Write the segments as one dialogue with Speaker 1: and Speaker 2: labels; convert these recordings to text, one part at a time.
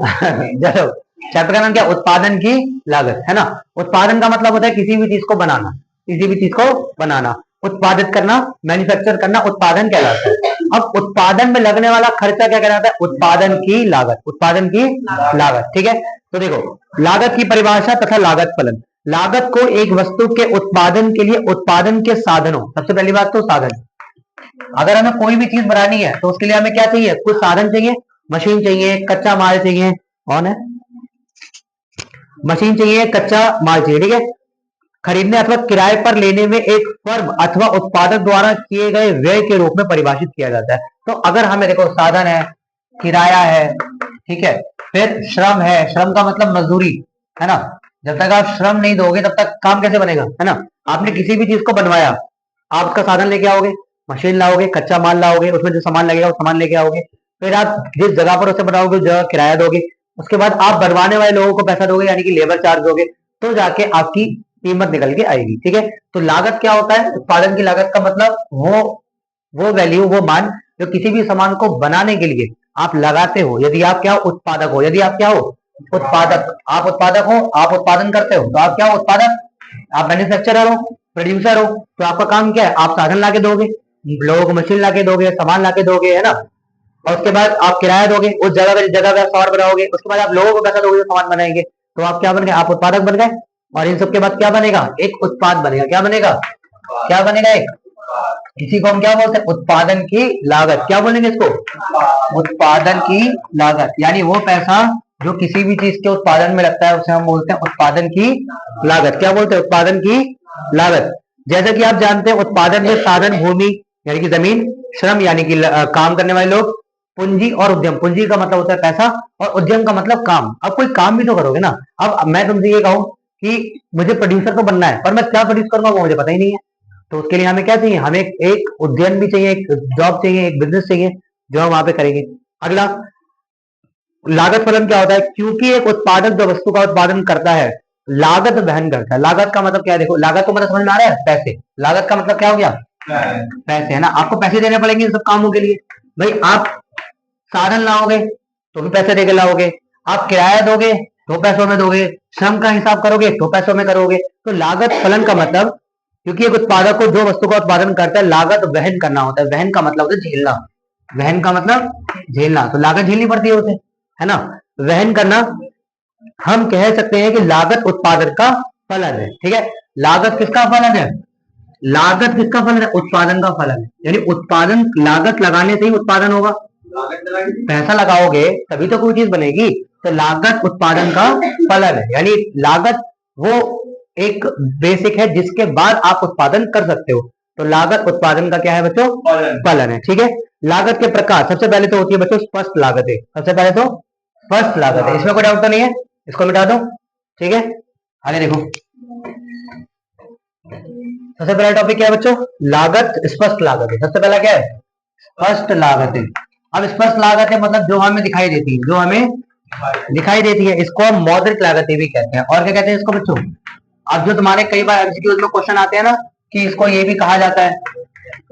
Speaker 1: चलो, चैप्टर का नाम क्या? उत्पादन की लागत, है ना। उत्पादन का मतलब होता है किसी भी चीज को बनाना, किसी भी चीज को बनाना, उत्पादित करना, मैन्युफैक्चर करना, उत्पादन कहलाता है। अब उत्पादन में लगने वाला खर्चा क्या कहलाता है? उत्पादन की लागत, उत्पादन की लागत, ठीक है। तो देखो, लागत की परिभाषा तथा लागत फलन। लागत को एक वस्तु के उत्पादन के लिए उत्पादन के साधनों, सबसे पहली बात तो साधन। अगर हमें कोई भी चीज बनानी है तो उसके लिए हमें क्या चाहिए? कुछ साधन चाहिए, मशीन चाहिए, कच्चा माल चाहिए। कौन है? मशीन चाहिए, कच्चा माल चाहिए, ठीक है। खरीदने अथवा किराए पर लेने में एक फर्म अथवा उत्पादक द्वारा किए गए व्यय के रूप में परिभाषित किया जाता है। तो अगर हमें देखो साधन है, किराया है, ठीक है, फिर श्रम है, श्रम का मतलब मजदूरी, है ना। जब तक आप श्रम नहीं दोगे तब तक काम कैसे बनेगा, है ना। आपने किसी भी चीज को बनवाया, आप उसका साधन लेके आओगे, मशीन लाओगे, कच्चा माल लाओगे, उसमें जो सामान लगेगा वो सामान लेके आओगे, फिर आप जिस जगह पर उसे बनाओगे उस जगह किराया दोगे, उसके बाद आप बनवाने वाले लोगों को पैसा दोगे, यानी कि लेबर चार्ज दोगे, तो जाके आपकी कीमत निकल के आएगी, ठीक है। तो लागत क्या होता है? उत्पादन की लागत का मतलब वो वैल्यू, वो मान जो किसी भी सामान को बनाने के लिए आप लगाते हो। यदि आप क्या हो? उत्पादक हो। यदि आप क्या हो? उत्पादक। आप उत्पादक हो, आप उत्पादन करते हो, तो आप क्या हो? उत्पादक। आप मैन्युफैक्चरर हो, प्रोड्यूसर हो, तो आपका काम क्या है? आप साधन लाके दोगे, लोगों को मशीन लाके दोगे, सामान लाके दोगे, है ना। और उसके बाद आप किराया दोगे, उस जगह पे जगह पे आप सामान बनाओगे, उसके बाद आप लोगों को पैसा दोगे जो सामान बनाएंगे, तो आप क्या बन गए? आप उत्पादक बन गए। और इन सब के बाद क्या बनेगा? एक उत्पाद बनेगा। क्या बनेगा? क्या बनेगा? एक। इसी को हम क्या बोलते हैं? उत्पादन की लागत। क्या बोलेंगे इसको? उत्पादन की लागत, यानी वो पैसा जो किसी भी चीज के उत्पादन में लगता है उसे हम बोलते हैं उत्पादन की लागत। क्या बोलते हैं? उत्पादन की लागत। जैसे कि आप जानते हैं उत्पादन में साधन भूमि यानी कि जमीन, श्रम यानी कि काम करने वाले लोग, पूंजी और उद्यम। पूंजी का मतलब होता है पैसा और उद्यम का मतलब काम। अब कोई काम भी तो करोगे ना। अब मैं तुमसे ये कहूं कि मुझे प्रोड्यूसर तो बनना है, पर मैं क्या प्रोड्यूस करूंगा वो मुझे पता ही नहीं है। तो उसके लिए हमें क्या चाहिए? हमें एक उद्यम भी चाहिए, एक जॉब चाहिए, एक बिजनेस चाहिए जो हम वहां पे करेंगे। अगला, लागत फलन क्या होता है? क्योंकि एक उत्पादक जो वस्तु का उत्पादन करता है लागत वहन करता है। लागत का मतलब क्या है? देखो, लागत को मतलब समझ में आ रहा है? पैसे। लागत का मतलब क्या हो गया? पैसे, है ना। आपको पैसे देने पड़ेंगे इन सब कामों के लिए। भाई आप साधन लाओगे तो भी पैसे देके लाओगे, आप किराया दोगे तो पैसों में दोगे, श्रम का हिसाब करोगे तो पैसों में करोगे। तो लागत फलन का मतलब, क्योंकि एक उत्पादक को जो वस्तु का उत्पादन करता है लागत वहन करना होता है। वहन का मतलब होता है झेलना। वहन का मतलब झेलना, तो लागत झेलनी पड़ती है उसे, है ना। वहन करना, हम कह सकते हैं कि लागत उत्पादन का फलन है, ठीक है। लागत किसका फलन है? लागत किसका फलन है? उत्पादन का फलन है। यानी उत्पादन, लागत लगाने से ही उत्पादन होगा। पैसा लगाओगे तभी तो कोई चीज बनेगी। तो लागत उत्पादन का फलन है, यानी लागत वो एक बेसिक है जिसके बाद आप उत्पादन कर सकते हो। तो लागत उत्पादन का क्या है बच्चों? फलन है, ठीक है। लागत के प्रकार, सबसे पहले तो होती है बच्चों स्पष्ट लागतें। सबसे पहले तो स्पष्ट लागत है, इसमें कोई डाउट तो नहीं है, इसको मिटा दो, ठीक है। आगे देखो, सबसे पहला टॉपिक क्या है बच्चों? लागत, स्पष्ट लागत है। सबसे पहला क्या है? स्पष्ट लागत है। अब स्पष्ट लागत है मतलब जो हमें दिखाई देती है, जो हमें दिखाई देती है, इसको हम मौद्रिक लागतें भी कहते हैं। और क्या कहते हैं इसको बच्चों? अब जो तुम्हारे कई बार एमसीक्यूज में क्वेश्चन आते हैं ना कि इसको ये भी कहा जाता है,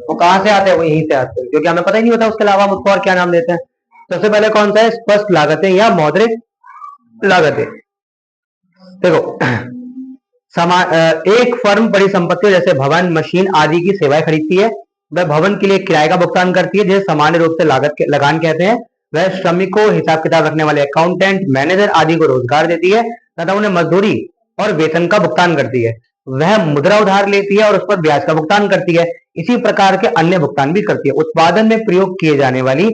Speaker 1: वो कहां से आते हैं? वो यहीं से आते हैं, क्योंकि हमें पता ही नहीं होता उसके अलावा हम उसको और क्या नाम देते हैं। सबसे पहले कौन सा है? स्पष्ट लागतें या मौद्रिक लागतें। देखो, एक फर्म परिसंपत्ति जैसे भवन, मशीन आदि की सेवाएं खरीदती है। वह भवन के लिए किराए का भुगतान करती है जिसे सामान्य रूप से लागत के लगान कहते हैं। वह श्रमिकों, हिसाब किताब रखने वाले अकाउंटेंट, मैनेजर आदि को रोजगार देती है तथा उन्हें मजदूरी और वेतन का भुगतान करती है। वह मुद्रा उधार लेती है और उस पर ब्याज का भुगतान करती है। इसी प्रकार के अन्य भुगतान भी करती है। उत्पादन में प्रयोग किए जाने वाली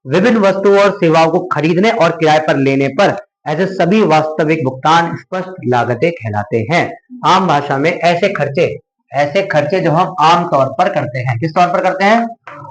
Speaker 1: विभिन्न वस्तुओं और सेवाओं को खरीदने और किराए पर लेने पर ऐसे सभी वास्तविक भुगतान स्पष्ट लागतें कहलाते हैं। आम भाषा में ऐसे खर्चे जो हम आम तौर पर करते हैं, किस तौर पर करते हैं?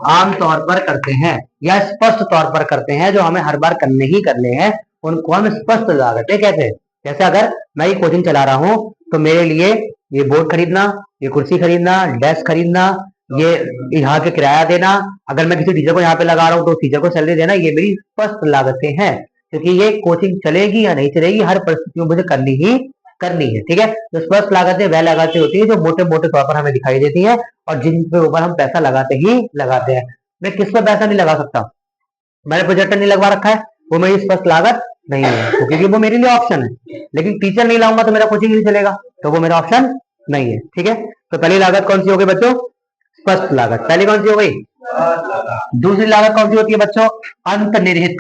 Speaker 1: आम तौर पर करते हैं या स्पष्ट तौर पर करते हैं, जो हमें हर बार करने ही करने हैं, उनको हम स्पष्ट लागतें कहते हैं। जैसे अगर मैं ये कोचिंग चला रहा हूं तो मेरे लिए ये बोर्ड खरीदना, ये कुर्सी खरीदना, डेस्क खरीदना, ये यहाँ के किराया देना, अगर मैं किसी टीचर को यहाँ पे लगा रहा हूँ तो टीचर को सैलरी देना, ये मेरी स्पष्ट लागतें हैं। क्योंकि ये कोचिंग चलेगी या नहीं चलेगी, हर परिस्थिति में मुझे करनी है, ठीक है। तो स्पष्ट लागतें वह लागतें होती है जो मोटे मोटे तौर पर हमें दिखाई देती है और जिन पे ऊपर हम पैसा लगाते ही लगाते हैं। मैं किस पे पैसा नहीं लगा सकता? मैंने प्रोजेक्टर नहीं लगवा रखा है, वो मेरी स्पष्ट लागत नहीं है, तो क्योंकि वो मेरे लिए ऑप्शन है। लेकिन टीचर नहीं लाऊंगा तो मेरा कोचिंग नहीं चलेगा, तो वो मेरा ऑप्शन नहीं है। ठीक है, तो पहली लागत कौन सी होगी बच्चों? स्पष्ट लागत। पहली कौन सी हो गई? दूसरी लागत कौन सी होती है बच्चों? अंतर्निहित।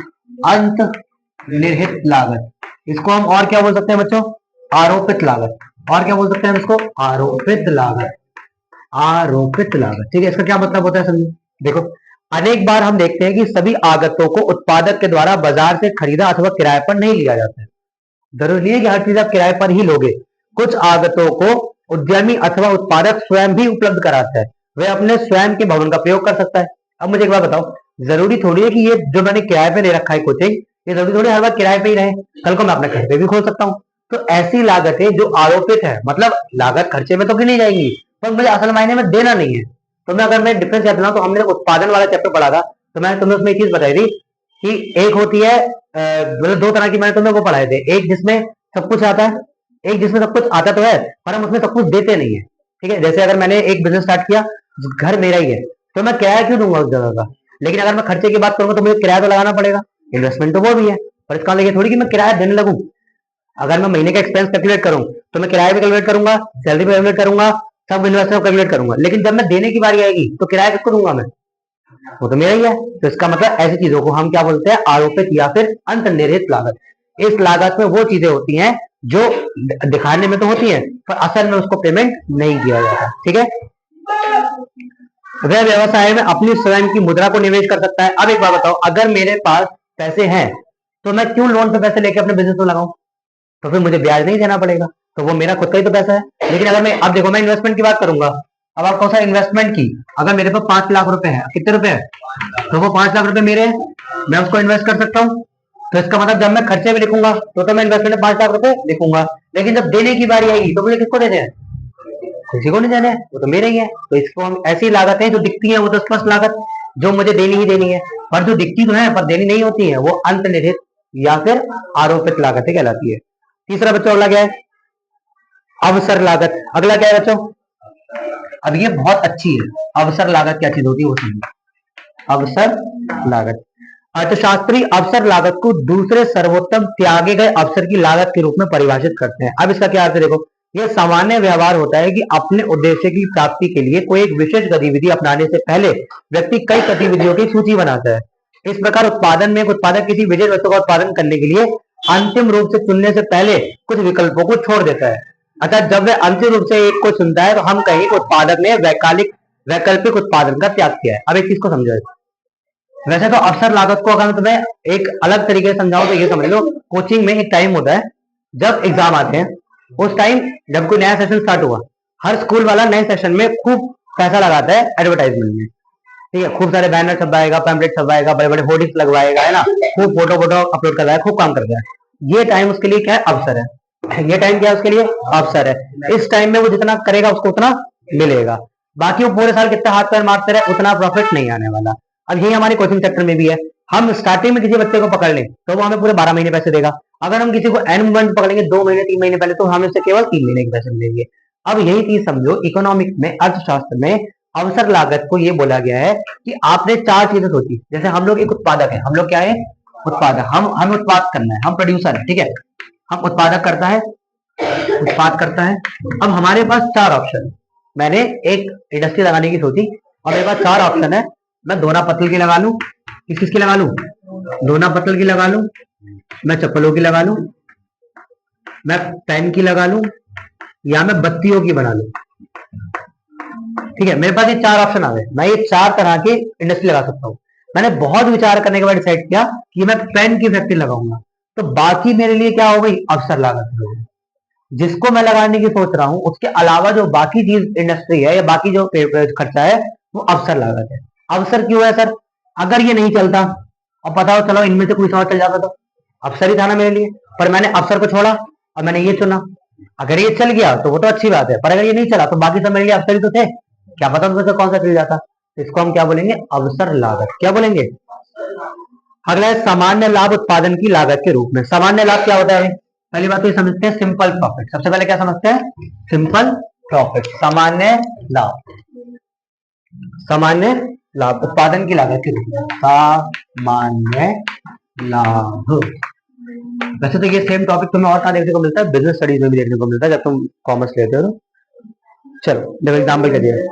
Speaker 1: अंतर्निहित लागत, इसको हम और क्या बोल सकते हैं बच्चों? आरोपित लागत। और क्या बोल सकते हैं हम इसको? आरोपित लागत। आरोपित लागत। ठीक है, इसका क्या मतलब होता है समझो। देखो, अनेक बार हम देखते हैं कि सभी आगतों को उत्पादक के द्वारा बाजार से खरीदा अथवा किराए पर नहीं लिया जाता है। जरूरी नहीं है कि हर चीज आप किराए पर ही लोगे। कुछ आगतों को उद्यमी अथवा उत्पादक स्वयं भी उपलब्ध कराता है, वह अपने स्वयं के भवन का प्रयोग कर सकता है। अब मुझे एक बात बताओ, जरूरी थोड़ी है कि ये जो मैंने किराए पे ले रखा है कोचिंग, ये जरूरी थोड़ी हर बार किराए पे ही रहे। कल को मैं अपने घर पे भी खोल सकता हूँ। तो ऐसी लागतें जो आरोपित है, मतलब लागत खर्चे में तो गिनी जाएंगी, पर मुझे असल मायने में देना नहीं है। तो मैं अगर मैं डिफरेंस याद दिलाऊं, तो हमने उत्पादन वाला चैप्टर पढ़ा था, तो मैंने तुम्हें उसमें एक चीज बताई थी कि एक होती है मतलब दो तरह की मैंने तुम्हें वो पढ़ाए थे, एक जिसमें सब कुछ आता है, एक जिसमें सब कुछ आता तो है पर हम उसमें सब कुछ देते नहीं है। ठीक है, जैसे अगर मैंने एक बिजनेस स्टार्ट किया, घर मेरा ही है, तो मैं किराया क्यों दूंगा उस जगह का? लेकिन अगर मैं खर्चे की बात करूंगा तो मुझे किराया तो लगाना पड़ेगा, इन्वेस्टमेंट तो वो भी है। पर इसका मतलब ये थोड़ी कि मैं किराया देने लगूं। अगर मैं महीने का एक्सपेंस कैलकुलेट करूं तो मैं किराया भी कैलकुलेट करूंगा, सैलरी भी कैलकुलेट करूंगा, सब इन्वेस्टमेंट कैलकुलेट करूंगा। लेकिन जब मैं देने की बारी आएगी तो किराया किसको दूंगा मैं? वो तो मेरा ही है। तो इसका मतलब ऐसी चीजों को हम क्या बोलते हैं? आरोपित या फिर अंतर्निहित लागत। इस लागत में वो चीजें होती हैं जो दिखाने में तो होती हैं पर असल में उसको पेमेंट नहीं किया जाता। ठीक है, वह व्यवसाय में अपनी स्वयं की मुद्रा को निवेश कर सकता है। अब एक बात बताओ, अगर मेरे पास पैसे हैं तो मैं क्यों लोन पे पैसे लेके अपने बिजनेस में लगाऊं? तो फिर मुझे ब्याज नहीं देना पड़ेगा, तो वो मेरा खुद का ही तो पैसा है। लेकिन अगर मैं, अब देखो, मैं इन्वेस्टमेंट की बात करूंगा। अब आप कौन सा इन्वेस्टमेंट की, अगर मेरे पास 5 लाख रुपए है, कितने रुपए है, तो वो 5 लाख रुपए मेरे हैं, मैं उसको इन्वेस्ट कर सकता हूँ। तो इसका मतलब जब मैं खर्चे में लिखूंगा तो मैं इन्वेस्टमेंट में 5 लाख रुपए लिखूंगा, लेकिन जब देने की बारी आएगी तो मुझे किसको देने हैं? किसी को नहीं देने हैं, वो तो मेरे ही है। तो इसको हम, ऐसी लागत है जो दिखती है वो तो स्पष्ट लागत, जो मुझे देनी ही देनी है, पर जो दिखती तो है पर देनी नहीं होती है, वो अंतर्निहित या फिर आरोपित लागत कहलाती है। तीसरा बच्चों अगला क्या है? अवसर लागत। अगला क्या है बच्चों? अब ये बहुत अच्छी है, अवसर लागत क्या चीज होती है वो समझो। अवसर लागत, अर्थशास्त्री अवसर लागत को दूसरे सर्वोत्तम त्यागे गए अवसर की लागत के रूप में परिभाषित करते हैं। अब इसका क्या अर्थ है देखो, यह सामान्य व्यवहार होता है कि अपने उद्देश्य की प्राप्ति के लिए कोई एक विशेष गतिविधि अपनाने से पहले व्यक्ति कई गतिविधियों की सूची बनाता है। इस प्रकार उत्पादन में एक उत्पादक किसी विशेष वस्तु का उत्पादन करने के लिए अंतिम रूप से चुनने से पहले कुछ विकल्पों को छोड़ देता है। अर्थात जब वह अंतिम रूप से एक को चुनता है तो हम कहेंगे कि उत्पादक ने वैकल्पिक उत्पादन का त्याग किया है। अब एक चीज को समझो, वैसे तो अवसर लागत को अगर मैं तुम्हें एक अलग तरीके से समझाऊं तो ये समझ लो, कोचिंग में एक टाइम होता है जब एग्जाम आते हैं, उस टाइम जब कोई नया सेशन स्टार्ट हुआ, हर स्कूल वाला नए सेशन में खूब पैसा लगाता है एडवर्टाइजमेंट में। ठीक है, खूब सारे बैनर छपवाएगा, पैम्पलेट छपवाएगा, बड़े बड़े होर्डिंग्स लगवाएगा, है ना, खूब फोटो फोटो अपलोड करवाएगा, खूब काम करता है। ये टाइम उसके लिए क्या है? अवसर है। ये टाइम क्या है उसके लिए? अवसर है। इस टाइम में वो जितना करेगा उसको उतना मिलेगा, बाकी वो पूरे साल कितना हाथ पैर मारते रहे उतना प्रॉफिट नहीं आने वाला। अब यही हमारे कोचिंग सेक्टर में भी है। हम स्टार्टिंग में किसी बच्चे को पकड़ लें तो वो हमें पूरे 12 महीने पैसे देगा। अगर हम किसी को एंड मोमेंट पकड़ेंगे 2 महीने 3 महीने पहले, तो हमें उससे केवल 3 महीने के पैसे मिलेंगे। अब यही चीज समझो, इकोनॉमिक्स में, अर्थशास्त्र में अवसर लागत को ये बोला गया है कि आपने 4 चीजें सोची। जैसे हम लोग एक उत्पादक है, हम लोग क्या है? उत्पादक। हम हमें उत्पाद करना है, हम प्रोड्यूसर है। ठीक है, हम उत्पादक करता है, उत्पाद करता है। अब हमारे पास 4 ऑप्शन, मैंने एक इंडस्ट्री लगाने की सोची और मेरे पास 4 ऑप्शन है। मैं दोना पत्तल की लगा लूं, किस किसकी लगा लूं? दोना पत्तल की लगा लूं, मैं चप्पलों की लगा लूं, मैं पेन की लगा लूं, या मैं बत्तियों की बना लूं। ठीक है, मेरे पास ये 4 ऑप्शन आ गए, मैं ये 4 तरह की इंडस्ट्री लगा सकता हूँ। मैंने बहुत विचार करने के बाद डिसाइड किया कि मैं पेन की फैक्ट्री लगाऊंगा। तो बाकी मेरे लिए क्या हो गई? अवसर लागत हो गई। जिसको मैं लगाने की सोच रहा हूं उसके अलावा जो बाकी चीज इंडस्ट्री है या बाकी जो खर्चा है वो अवसर लागत है। अवसर क्यों है सर? अगर ये नहीं चलता और पता हो चलो इनमें से कोई और चल जाता तो अवसर ही था ना मेरे लिए, पर मैंने अवसर को छोड़ा और मैंने ये चुना। अगर ये चल गया तो वो तो अच्छी बात है, पर अगर ये नहीं चला तो बाकी सब मेरे लिए अवसर ही तो थे, क्या पता उनमें से कौन सा चल जाता। तो इसको हम क्या बोलेंगे? अवसर लागत। क्या बोलेंगे? अगला है सामान्य लाभ उत्पादन की लागत के रूप में। सामान्य लाभ क्या होता है? पहली बात तो ये समझते हैं सिंपल प्रॉफिट। सबसे पहले क्या समझते हैं? Simple profit. सामान्य लाभ, सामान्य लाभ उत्पादन की लागत के रूप में, सामान्य लाभ। वैसे तो ये सेम टॉपिक तुम्हें और कहाँ देखने को मिलता है, बिजनेस स्टडीज में भी देखने को मिलता है जब तुम कॉमर्स लेते हो तो। चलो देखो एग्जाम्पल क्या दिया है।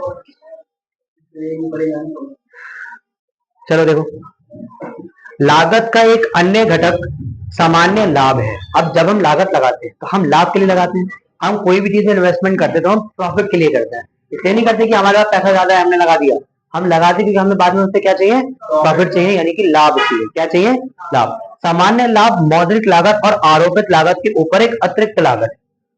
Speaker 1: चलो देखो, लागत का एक अन्य घटक सामान्य लाभ है। अब जब हम लागत लगाते हैं तो हम लाभ के लिए लगाते हैं। हम कोई भी चीज में इन्वेस्टमेंट करते हैं तो हम प्रॉफिट के लिए करते हैं, इसलिए नहीं करते कि हमारे पास पैसा ज्यादा है हमने लगा दिया। हम लगाते क्योंकि हमें बाद में उससे क्या चाहिए, प्रॉफिट चाहिए, यानी कि लाभ चाहिए। क्या चाहिए, लाभ। सामान्य लाभ मौद्रिक लागत और आरोपित लागत के ऊपर एक अतिरिक्त लागत।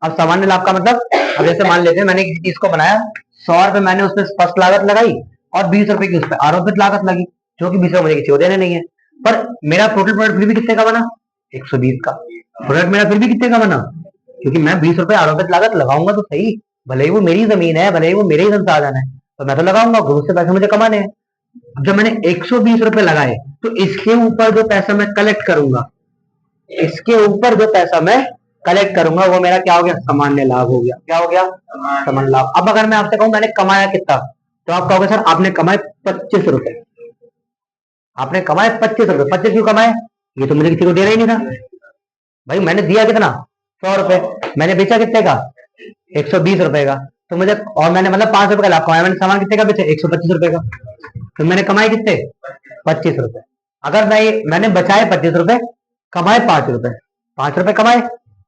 Speaker 1: अब सामान्य लाभ का मतलब, अब जैसे मान लेते हैं मैंने किसी चीज को बनाया, 100 रुपए मैंने उसमें स्पष्ट लागत लगाई और 20 रुपए की उस पर आरोपित लागत लगी, जो कि 20 रुपए मुझे किसी को देने नहीं है। पर मेरा टोटल प्रोडक्ट फिर भी कितने का बना, 120 का। प्रोडक्ट मेरा फिर भी कितने का बना, क्योंकि मैं 20 रुपए आरोपित लागत लगाऊंगा तो सही, भले ही वो मेरी जमीन है, भले ही वो मेरे ही संसाधन है, तो मैं तो लगाऊंगा, ग्रुप से पैसे मुझे कमाने हैं। अब जब मैंने 120 रुपए लगाए तो इसके ऊपर जो पैसा मैं कलेक्ट करूंगा, इसके ऊपर जो पैसा मैं कलेक्ट करूंगा वो मेरा क्या हो गया, सामान्य लाभ हो गया। क्या हो गया, सामान्य लाभ। अब अगर मैं आपसे कहूं मैंने कमाया कितना, तो आप कहोगे सर आपने कमाए 25 रुपए। आपने कमाए 25 रुपए। 25 क्यों कमाए, ये तो मुझे किसी को देना ही नहीं था। भाई मैंने दिया कितना, 100 रुपए, मैंने बेचा कितने का, 120 रुपए का। तो मुझे, और मैंने मतलब 5 रुपए का लाभ कमाया, मैंने सामान कितने का बेचा, 125 रुपए का। तो मैंने कमाए कितने, 25 रुपए। अगर मैंने बचाए 25 रुपए, कमाए 5 रुपए, 5 रुपए कमाए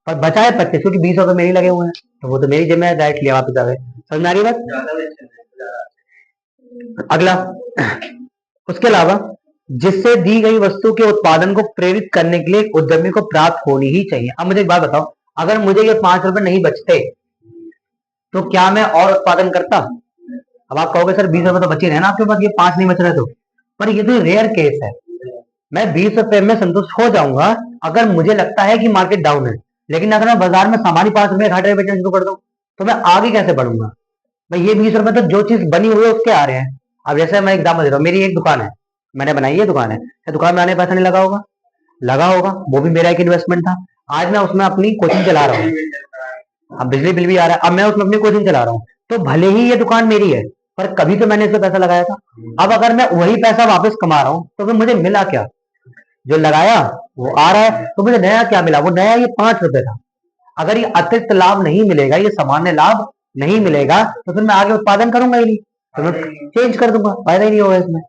Speaker 1: पर बचाए 25, क्योंकि 20 रुपए मेरे लगे हुए हैं, तो वो तो मेरी जिम्मे डायरेक्ट लिया वापस आ गए। समझ में आ रही बात। अगला, उसके अलावा जिससे दी गई वस्तु के उत्पादन को प्रेरित करने के लिए उद्यमी को प्राप्त होनी ही चाहिए। अब मुझे एक बात बताओ, अगर मुझे ये 5 रुपए नहीं बचते तो क्या मैं और उत्पादन करता। अब आप कहोगे सर 20 रुपए तो बचे रहे ना आपके पास, ये 5 नहीं बच रहे तो, पर ये तो रेयर केस है। मैं 20 रुपए में संतुष्ट हो जाऊंगा अगर मुझे लगता है कि मार्केट डाउन है, लेकिन अगर मैं बाजार में सामान्य 5 रुपए घाटे में बेचना शुरू कर दूं तो मैं आगे कैसे बढ़ूंगा। भाई ये 20 रुपए तो जो चीज बनी हुई है उसके आ रहे हैं। अब जैसे मैं एग्जाम्पल दे रहा हूँ, मेरी एक दुकान है, मैंने बनाई है दुकान है, दुकान में आने पैसा नहीं लगा होगा, लगा होगा, वो भी मेरा एक इन्वेस्टमेंट था। आज मैं उसमें अपनी कोचिंग चला रहा हूँ, अब बिजली बिल भी आ रहा है, अब मैं उसमें अपनी कोचिंग चला रहा हूँ, तो भले ही ये दुकान मेरी है पर कभी तो मैंने इसमें पैसा लगाया था। अब अगर मैं वही पैसा वापस कमा रहा हूँ तो फिर मुझे मिला क्या, जो लगाया वो आ रहा है, तो मुझे नया क्या मिला, वो नया ये 5 रुपए था। अगर ये अतिरिक्त लाभ नहीं मिलेगा, ये सामान्य लाभ नहीं मिलेगा, तो फिर मैं आगे उत्पादन करूंगा ही नहीं, तो मैं चेंज कर दूंगा, फायदा ही नहीं होगा इसमें।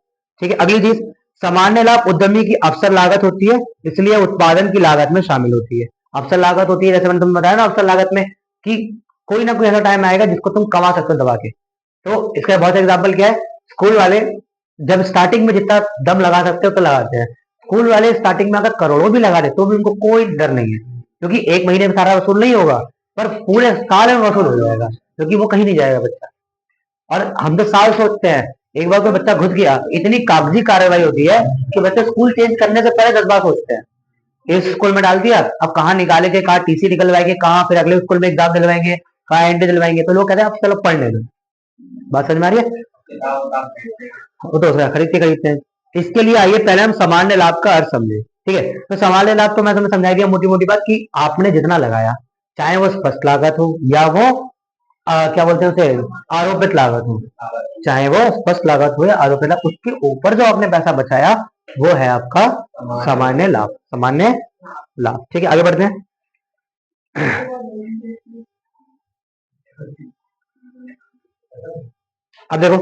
Speaker 1: ठीक है, अगली चीज, सामान्य लाभ उद्यमी की अवसर लागत होती है, इसलिए उत्पादन की लागत में शामिल होती है। अवसर लागत होती है, जैसे मैंने तुम्हें बताया ना, अवसर लागत में कि कोई ना कोई ऐसा टाइम आएगा जिसको तुम कमा सकते हो दबा के। तो इसका बहुत एग्जाम्पल क्या है, स्कूल वाले जब स्टार्टिंग में जितना दम लगा सकते हो तो लगाते हैं। स्कूल वाले स्टार्टिंग में अगर करोड़ों भी लगा दे तो भी उनको कोई डर नहीं है, क्योंकि एक महीने में सारा वसूल नहीं होगा, पर पूरे साल में वसूल हो जाएगा, क्योंकि वो कहीं नहीं जाएगा बच्चा। और हम तो साल सोचते हैं, एक बार कोई बच्चा घुस गया, इतनी कागजी कार्रवाई होती है कि बच्चे स्कूल चेंज करने से पहले 10 बार सोचते हैं। इस स्कूल में डाल दिया, अब कहाँ निकालेंगे, कहाँ टीसी निकलवाएंगे, कहाँ फिर अगले स्कूल में एग्जाम दिलवाएंगे, कहाँ एंट्री दिलवाएंगे, तो लोग कहते हैं अब चलो पढ़ने दो। बात समझ में आ रही है, वो तो खरीदते हैं। इसके लिए आइए पहले हम सामान्य लाभ का अर्थ समझे। ठीक है, तो सामान्य लाभ तो मैं तुम्हें समझा दिया मोटी मोटी बात, कि आपने जितना लगाया, चाहे वो स्पष्ट लागत हो या वो क्या बोलते हैं उसे, आरोपित लागत हो, चाहे वो स्पष्ट लागत हो या आरोपित लागत, उसके ऊपर जो आपने पैसा बचाया वो है आपका सामान्य लाभ। सामान्य लाभ। ठीक है, आगे बढ़ते हैं। अब देखो,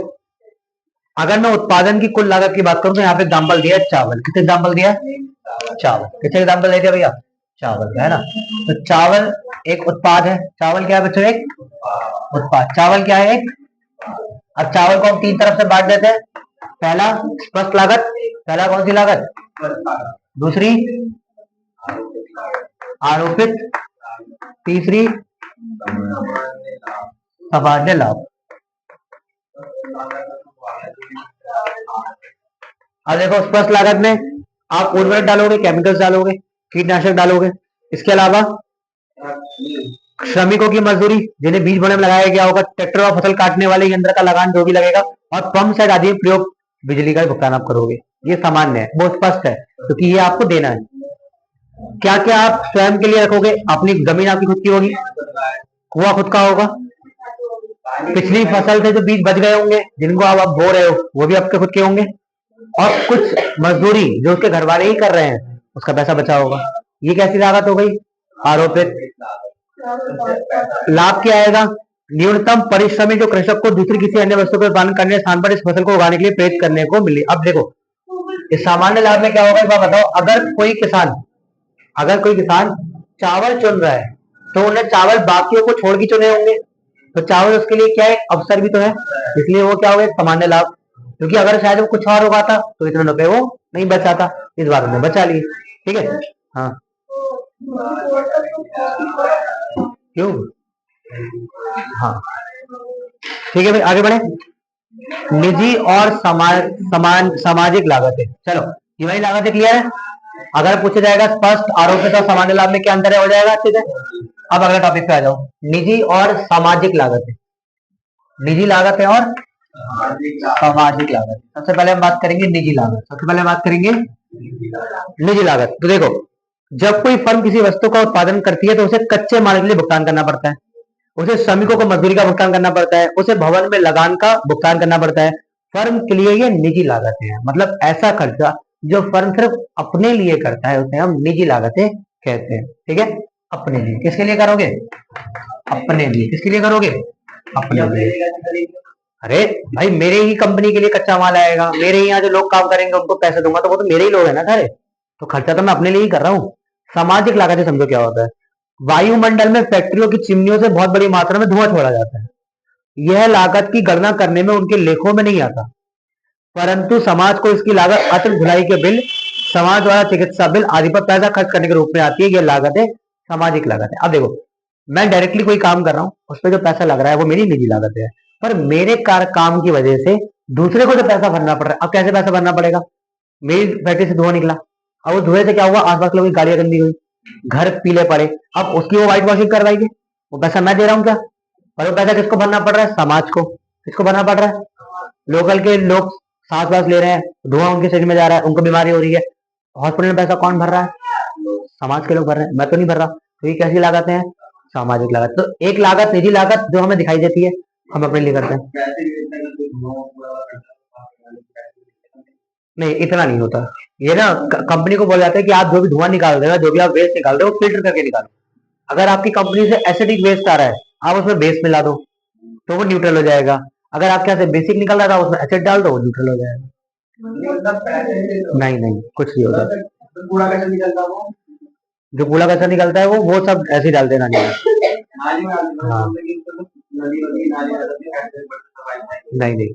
Speaker 1: अगर मैं उत्पादन की कुल लागत की बात करूं तो यहाँ पे एग्जाम्पल दिया चावल। कितने एग्जाम्पल दिया, चावल। कितने एग्जाम्पल दे दिया भैया, चावल है ना। तो चावल एक उत्पाद है। चावल क्या है बच्चों, एक उत्पाद। चावल क्या है, एक। अब चावल को हम 3 तरफ से बांट देते हैं। पहला स्पष्ट लागत, पहला कौन सी लागत, दूसरी आरोपित, तीसरी सामान्य लाभ। अब देखो, स्पष्ट लागत में आप उर्वरक डालोगे, केमिकल्स डालोगे, कीटनाशक डालोगे, इसके अलावा श्रमिकों की मजदूरी, जिन्हें बीज बोने में लगाया गया होगा, ट्रैक्टर और फसल काटने वाले यंत्र का लगान जो भी लगेगा, और पंप सेट आदि प्रयोग बिजली का भुगतान आप करोगे। ये सामान्य है, वो स्पष्ट है, क्योंकि ये आपको देना है। क्या क्या आप स्वयं के लिए रखोगे, अपनी जमीन आपकी खुद की होगी, कुआ खुद का होगा, पिछली फसल से जो बीज बच गए होंगे जिनको आप बो रहे हो वो भी आपके खुद के होंगे, और कुछ मजदूरी जो उसके घर वाले ही कर रहे हैं उसका पैसा बचा होगा। ये कैसी लागत हो गई? आरोपित। लाभ क्या आएगा? न्यूनतम परिश्रमी जो कृषक को दूसरी किसी अन्य वस्तु का उत्पादन करने स्थान पर इस फसल को उगाने के लिए प्रेरित करने को मिली। अब देखो इस सामान्य लाभ में क्या होगा एक बात बताओ। अगर कोई किसान चावल चुन रहा है तो उन्हें चावल बाकियों को छोड़ के चुने होंगे, तो चावल उसके लिए क्या है? अवसर भी तो है, इसलिए वो क्या होगा? एक सामान्य लाभ। क्योंकि अगर शायद वो कुछ और उगाता तो इतने रुपए वो नहीं बचाता, इस बार उन्हें बचा लिए। ठीक है। हाँ क्यों? हाँ ठीक है भाई, आगे बढ़े। निजी और सामाजिक लागतें। चलो ये वाली लागतें क्लियर है। अगर पूछा जाएगा स्पष्ट, आरोपित और सामान्य लाभ में क्या अंतर है, हो जाएगा अच्छे से। अब अगले टॉपिक पे आ जाओ, निजी और सामाजिक लागतें। निजी लागतें और सामाजिक लागत। सबसे पहले हम बात करेंगे निजी लागत। सबसे पहले बात करेंगे निजी लागत। तो देखो जब कोई फर्म किसी वस्तु का उत्पादन करती है तो उसे कच्चे माल के लिए भुगतान करना पड़ता है, उसे श्रमिकों को मजदूरी का भुगतान करना पड़ता है, उसे भवन में लगान का भुगतान करना पड़ता है। फर्म के लिए ये निजी लागतें हैं, मतलब ऐसा खर्चा जो फर्म सिर्फ अपने लिए करता है उसे हम निजी लागतें कहते हैं। ठीक है, अपने लिए। किसके लिए करोगे? अपने लिए। किसके लिए करोगे? अपने लिए। अरे भाई मेरे ही कंपनी के लिए कच्चा माल आएगा, मेरे ही यहाँ जो लोग काम करेंगे उनको पैसे दूंगा, तो वो तो मेरे ही लोग है ना सारे, तो खर्चा तो मैं अपने लिए ही कर रहा हूँ। सामाजिक लागतें समझो क्या होता है। वायुमंडल में फैक्ट्रियों की चिमनियों से बहुत बड़ी मात्रा में धुआं छोड़ा जाता है। यह लागत की गणना करने में उनके लेखों में नहीं आता, परंतु समाज को इसकी लागत अतिरिक्त धुलाई के बिल, समाज द्वारा चिकित्सा बिल आदि पर पैसा खर्च करने के रूप में आती है। यह लागत है सामाजिक लागत है। अब देखो मैं डायरेक्टली कोई काम कर रहा हूँ, उस पर जो पैसा लग रहा है वो मेरी निजी लागत है, पर मेरे काम की वजह से दूसरे को जो पैसा भरना पड़ रहा है, अब कैसे पैसा भरना पड़ेगा? मेरी फैक्ट्री से धुआं निकला, अब वो धुएं से क्या हुआ? आसपास लोगों की गाड़ियां गंदी हुई, घर पीले पड़े, अब उसकी वो व्हाइट वॉशिंग करवाएगी, वो पैसा मैं दे रहा हूँ क्या? और वो पैसा किसको भरना पड़ रहा है? समाज को। किसको भरना पड़ रहा है? लोकल के लोग सांस वास ले रहे हैं, धुआं उनके शरीर में जा रहा है, उनको बीमारी हो रही है, हॉस्पिटल में पैसा कौन भर रहा है? समाज के लोग भर रहे हैं, मैं तो नहीं भर रहा। तो ये कैसी लागत है? सामाजिक लागत। तो एक लागत निजी लागत जो हमें दिखाई देती है, हम अपने लिए करते हैं। नहीं इतना नहीं होता, ये ना कंपनी को बोला जाता है कि आप जो भी धुआं निकाल रहे हो, जो भी आप वेस्ट निकाल रहे हो, फिल्टर करके निकालो। अगर आपकी कंपनी से एसिडिक वेस्ट आ रहा है, आप उसमें बेस मिला दो तो वो न्यूट्रल हो जाएगा। अगर आपके यहाँ से बेसिक निकल रहा था उसमें एसिड डाल दो, वो न्यूट्रल हो जाएगा। नहीं नहीं कुछ नहीं होता। जो कूड़ा कैसा निकलता है वो सब ऐसे ही डालते हैं नाली में। हाँ नहीं नहीं